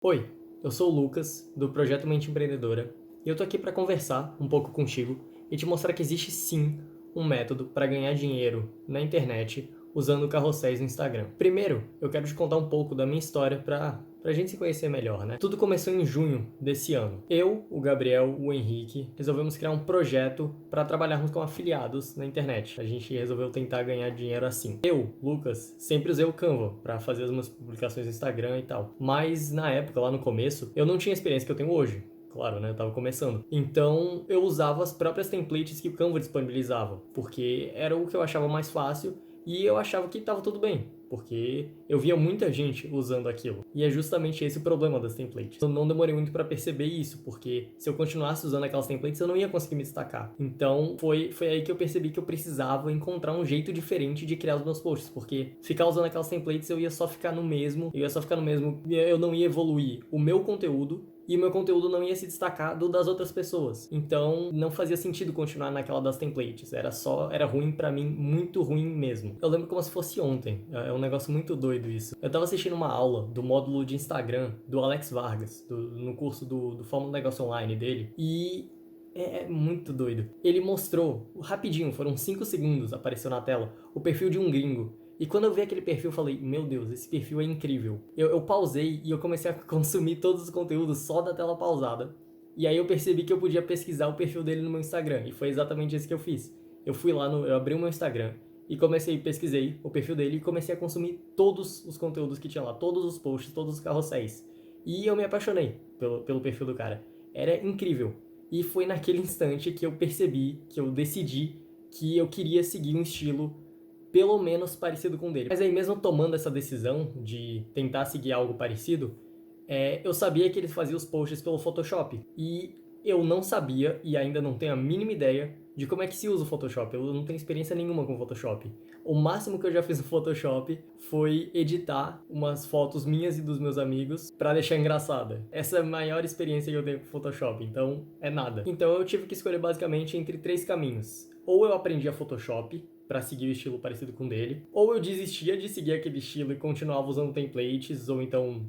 Oi, eu sou o Lucas, do Projeto Mente Empreendedora, e eu tô aqui para conversar um pouco contigo e te mostrar que existe sim um método para ganhar dinheiro na internet usando carrosséis no Instagram. Primeiro, eu quero te contar um pouco da minha história pra gente se conhecer melhor, né? Tudo começou em junho desse ano. Eu, o Gabriel, o Henrique, resolvemos criar um projeto para trabalharmos com afiliados na internet. A gente resolveu tentar ganhar dinheiro assim. Eu, Lucas, sempre usei o Canva para fazer as minhas publicações no Instagram e tal. Mas na época, lá no começo, eu não tinha a experiência que eu tenho hoje. Claro, né? Eu tava começando. Então, eu usava as próprias templates que o Canva disponibilizava, porque era o que eu achava mais fácil e eu achava que estava tudo bem, porque eu via muita gente usando aquilo. E é justamente esse o problema das templates. Eu não demorei muito para perceber isso, porque se eu continuasse usando aquelas templates, eu não ia conseguir me destacar. Então, foi aí que eu percebi que eu precisava encontrar um jeito diferente de criar os meus posts, porque ficar usando aquelas templates eu ia só ficar no mesmo, eu não ia evoluir o meu conteúdo e o meu conteúdo não ia se destacar do das outras pessoas. Então, não fazia sentido continuar naquela das templates. Era ruim pra mim, muito ruim mesmo. Eu lembro como se fosse ontem. É um negócio muito doido isso. Eu tava assistindo uma aula do módulo de Instagram do Alex Vargas, no curso do Fórmula do Negócio Online dele, e é muito doido. Ele mostrou, rapidinho, foram 5 segundos, apareceu na tela, o perfil de um gringo. E quando eu vi aquele perfil, eu falei, meu Deus, esse perfil é incrível. Eu pausei e eu comecei a consumir todos os conteúdos só da tela pausada. E aí eu percebi que eu podia pesquisar o perfil dele no meu Instagram. E foi exatamente isso que eu fiz. Eu abri o meu Instagram e pesquisei o perfil dele e comecei a consumir todos os conteúdos que tinha lá, todos os posts, todos os carrosséis. E eu me apaixonei pelo perfil do cara. Era incrível. E foi naquele instante que eu percebi, que eu decidi que eu queria seguir um estilo pelo menos parecido com o dele. Mas aí mesmo tomando essa decisão de tentar seguir algo parecido, eu sabia que ele fazia os posts pelo Photoshop. E eu não sabia, e ainda não tenho a mínima ideia, de como é que se usa o Photoshop. Eu não tenho experiência nenhuma com o Photoshop. O máximo que eu já fiz no Photoshop foi editar umas fotos minhas e dos meus amigos pra deixar engraçada. Essa é a maior experiência que eu tenho com o Photoshop, então é nada. Então eu tive que escolher basicamente entre três caminhos. Ou eu aprendia Photoshop, para seguir o estilo parecido com o dele, ou eu desistia de seguir aquele estilo e continuava usando templates, ou então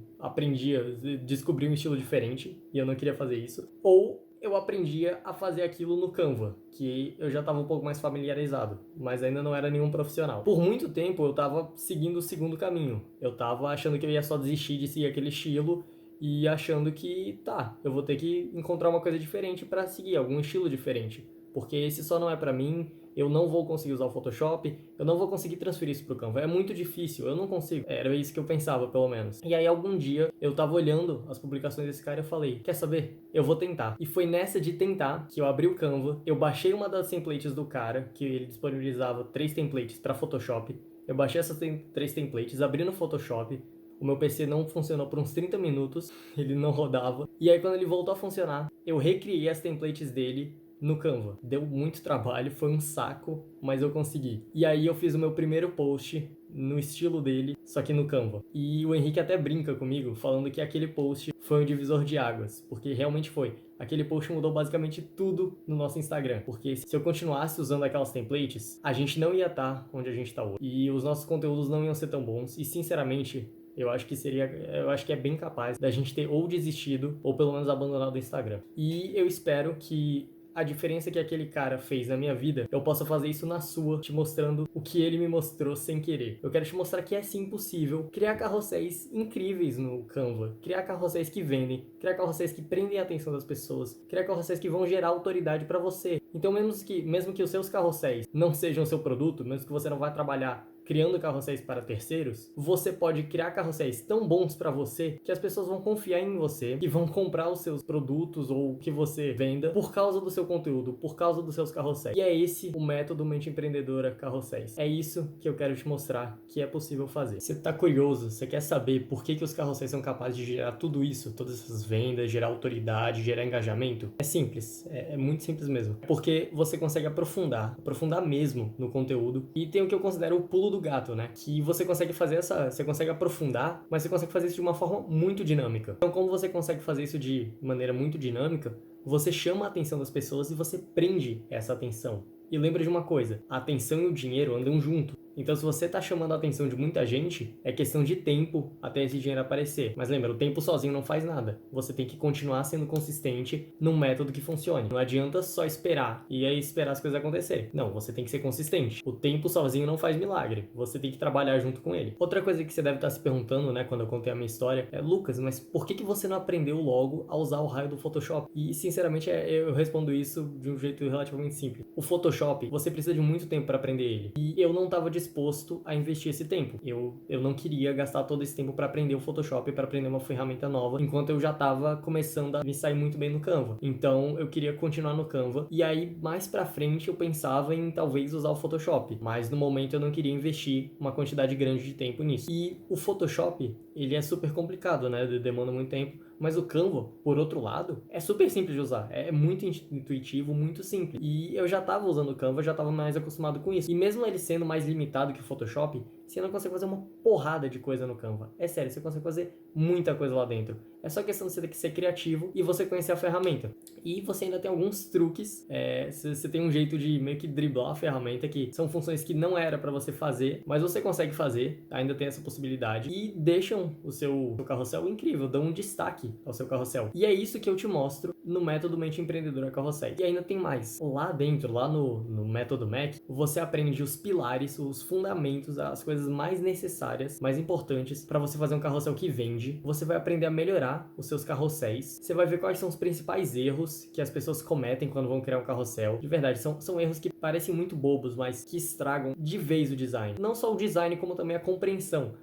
descobria um estilo diferente e eu não queria fazer isso, ou eu aprendia a fazer aquilo no Canva, que eu já estava um pouco mais familiarizado, mas ainda não era nenhum profissional. Por muito tempo eu estava seguindo o segundo caminho. Eu estava achando que eu ia só desistir de seguir aquele estilo e achando que, tá, eu vou ter que encontrar uma coisa diferente para seguir, algum estilo diferente, porque esse só não é para mim, eu não vou conseguir usar o Photoshop, eu não vou conseguir transferir isso pro Canva. É muito difícil, eu não consigo. Era isso que eu pensava, pelo menos. E aí, algum dia, eu tava olhando as publicações desse cara e eu falei, quer saber? Eu vou tentar. E foi nessa de tentar que eu abri o Canva, eu baixei uma das templates do cara, que ele disponibilizava 3 templates para Photoshop. Eu baixei essas 3 templates, abri no Photoshop, o meu PC não funcionou por uns 30 minutos, ele não rodava. E aí, quando ele voltou a funcionar, eu recriei as templates dele no Canva. Deu muito trabalho, foi um saco, mas eu consegui. E aí eu fiz o meu primeiro post no estilo dele, só que no Canva. E o Henrique até brinca comigo, falando que aquele post foi um divisor de águas, porque realmente foi. Aquele post mudou basicamente tudo no nosso Instagram, porque se eu continuasse usando aquelas templates, a gente não ia estar onde a gente está hoje. E os nossos conteúdos não iam ser tão bons, e sinceramente, eu acho que é bem capaz da gente ter ou desistido ou pelo menos abandonado o Instagram. E eu espero que a diferença que aquele cara fez na minha vida, eu possa fazer isso na sua, te mostrando o que ele me mostrou sem querer. Eu quero te mostrar que é sim possível criar carrosséis incríveis no Canva, criar carrosséis que vendem, criar carrosséis que prendem a atenção das pessoas, criar carrosséis que vão gerar autoridade para você. Então, mesmo que os seus carrosséis não sejam o seu produto, mesmo que você não vá trabalhar criando carrosséis para terceiros, você pode criar carrosséis tão bons para você que as pessoas vão confiar em você e vão comprar os seus produtos ou o que você venda por causa do seu conteúdo, por causa dos seus carrosséis. E é esse o método Mente Empreendedora Carrosséis. É isso que eu quero te mostrar que é possível fazer. Você está curioso, você quer saber por que os carrosséis são capazes de gerar tudo isso, todas essas vendas, gerar autoridade, gerar engajamento? É simples, é muito simples mesmo. Porque você consegue aprofundar mesmo no conteúdo. E tem o que eu considero o pulo do gato, né? Que você consegue aprofundar, mas você consegue fazer isso de uma forma muito dinâmica. Então, como você consegue fazer isso de maneira muito dinâmica, você chama a atenção das pessoas e você prende essa atenção. E lembra de uma coisa, a atenção e o dinheiro andam junto. Então, se você tá chamando a atenção de muita gente, é questão de tempo até esse dinheiro aparecer. Mas lembra, o tempo sozinho não faz nada. Você tem que continuar sendo consistente num método que funcione. Não adianta só esperar e aí esperar as coisas acontecerem. Não, você tem que ser consistente. O tempo sozinho não faz milagre. Você tem que trabalhar junto com ele. Outra coisa que você deve estar se perguntando, né, quando eu contei a minha história, é: Lucas, mas por que você não aprendeu logo a usar o raio do Photoshop? E, sinceramente, eu respondo isso de um jeito relativamente simples. O Photoshop, você precisa de muito tempo para aprender ele. E eu não estava disposto a investir esse tempo. Eu não queria gastar todo esse tempo para aprender o Photoshop, para aprender uma ferramenta nova, enquanto eu já estava começando a me sair muito bem no Canva. Então, eu queria continuar no Canva. E aí, mais pra frente, eu pensava em talvez usar o Photoshop. Mas no momento eu não queria investir uma quantidade grande de tempo nisso. E o Photoshop, ele é super complicado, né? Demanda muito tempo. Mas o Canva, por outro lado, é super simples de usar. É muito intuitivo, muito simples. E eu já estava usando o Canva, já estava mais acostumado com isso. E mesmo ele sendo mais limitado que o Photoshop, você não consegue fazer uma porrada de coisa no Canva. É sério, você consegue fazer muita coisa lá dentro. É só questão de você ter que ser criativo e você conhecer a ferramenta. E você ainda tem alguns truques. Você tem um jeito de meio que driblar a ferramenta, que são funções que não era para você fazer, mas você consegue fazer, ainda tem essa possibilidade. E deixam o seu carrossel incrível, dão um destaque ao seu carrossel. E é isso que eu te mostro no método Mente Empreendedora Carrossel. E ainda tem mais. Lá dentro, lá no método Mac, você aprende os pilares, os fundamentos, as coisas mais necessárias, mais importantes para você fazer um carrossel que vende. Você vai aprender a melhorar os seus carrosséis. Você vai ver quais são os principais erros que as pessoas cometem quando vão criar um carrossel. De verdade, são erros que parecem muito bobos, mas que estragam de vez o design. Não só o design, como também a compreensão.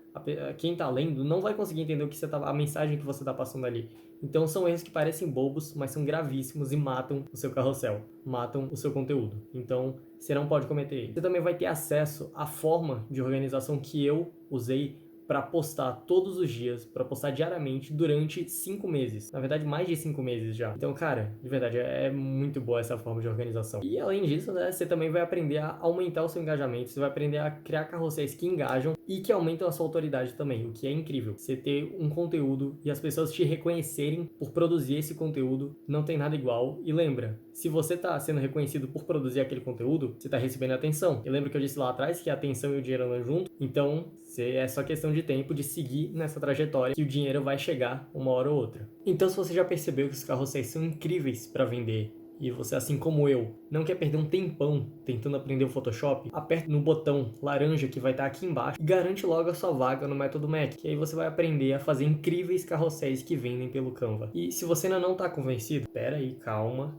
Quem tá lendo não vai conseguir entender a mensagem que você tá passando ali. Então são erros que parecem bobos, mas são gravíssimos e matam o seu carrossel, matam o seu conteúdo. Então você não pode cometer eles. Você também vai ter acesso à forma de organização que eu usei para postar todos os dias, para postar diariamente durante 5 meses. Na verdade, mais de 5 meses já. Então, cara, de verdade, é muito boa essa forma de organização. E além disso, né, você também vai aprender a aumentar o seu engajamento, você vai aprender a criar carrosséis que engajam e que aumentam a sua autoridade também, o que é incrível. Você ter um conteúdo e as pessoas te reconhecerem por produzir esse conteúdo, não tem nada igual. E lembra, se você está sendo reconhecido por produzir aquele conteúdo, você está recebendo atenção. Eu lembro que eu disse lá atrás que a atenção e o dinheiro andam junto, então é só questão de tempo de seguir nessa trajetória que o dinheiro vai chegar uma hora ou outra. Então, se você já percebeu que os carrosséis são incríveis para vender, e você, assim como eu, não quer perder um tempão tentando aprender o Photoshop, aperta no botão laranja que vai estar aqui embaixo e garante logo a sua vaga no método Mac, que aí você vai aprender a fazer incríveis carrosséis que vendem pelo Canva. E se você ainda não está convencido, pera aí, calma,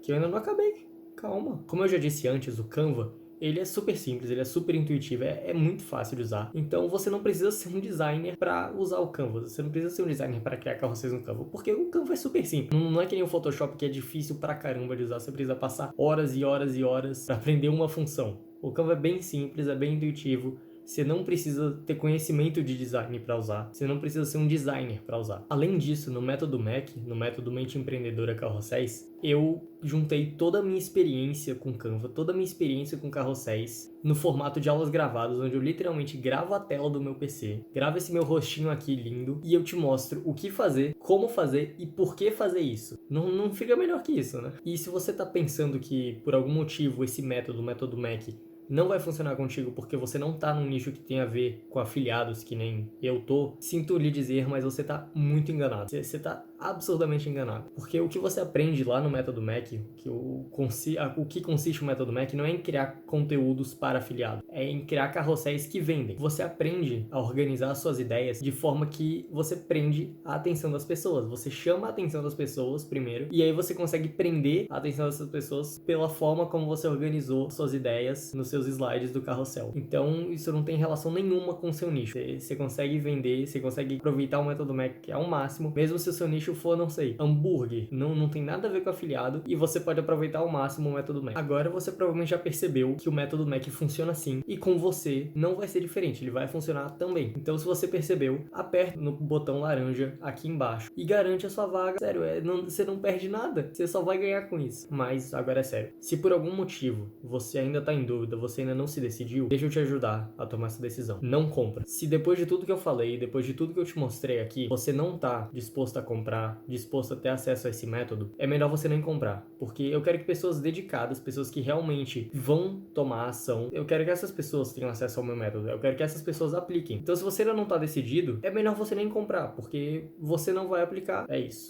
que eu ainda não acabei, calma. Como eu já disse antes, o Canva, ele é super simples, ele é super intuitivo, é muito fácil de usar. Então você não precisa ser um designer para usar o Canva, você não precisa ser um designer para criar carrosséis no Canva, porque o Canva é super simples. Não é que nem o Photoshop que é difícil pra caramba de usar, você precisa passar horas e horas e horas para aprender uma função. O Canva é bem simples, é bem intuitivo. Você não precisa ter conhecimento de design para usar. Você não precisa ser um designer para usar. Além disso, no método Mac, no método Mente Empreendedora Carrosséis, eu juntei toda a minha experiência com Canva, toda a minha experiência com carrosséis, no formato de aulas gravadas, onde eu literalmente gravo a tela do meu PC, gravo esse meu rostinho aqui lindo e eu te mostro o que fazer, como fazer e por que fazer isso. Não fica melhor que isso, né? E se você tá pensando que, por algum motivo, esse método, o método Mac, não vai funcionar contigo porque você não tá num nicho que tem a ver com afiliados, que nem eu tô, sinto lhe dizer, mas você tá muito enganado. Você tá absurdamente enganado. Porque o que você aprende lá no método Mac, o que consiste o método Mac, não é em criar conteúdos para afiliado, é em criar carrosséis que vendem. Você aprende a organizar as suas ideias de forma que você prende a atenção das pessoas. Você chama a atenção das pessoas primeiro, e aí você consegue prender a atenção dessas pessoas pela forma como você organizou suas ideias nos seus slides do carrossel. Então, isso não tem relação nenhuma com o seu nicho. Você consegue vender, você consegue aproveitar o método Mac ao máximo, mesmo se o seu nicho for, não sei, hambúrguer. Não tem nada a ver com afiliado e você pode aproveitar ao máximo o método Mac. Agora você provavelmente já percebeu que o método Mac funciona assim e com você não vai ser diferente, ele vai funcionar também. Então, se você percebeu, aperta no botão laranja aqui embaixo e garante a sua vaga. Sério, você não perde nada, você só vai ganhar com isso. Mas agora é sério, se por algum motivo você ainda tá em dúvida, você ainda não se decidiu, deixa eu te ajudar a tomar essa decisão. Não compra. Se depois de tudo que eu falei, depois de tudo que eu te mostrei aqui, você não tá disposto a comprar, disposto a ter acesso a esse método, é melhor você nem comprar. Porque eu quero que pessoas dedicadas, pessoas que realmente vão tomar ação, eu quero que essas pessoas tenham acesso ao meu método, eu quero que essas pessoas apliquem. Então se você ainda não tá decidido, é melhor você nem comprar, porque você não vai aplicar. É isso.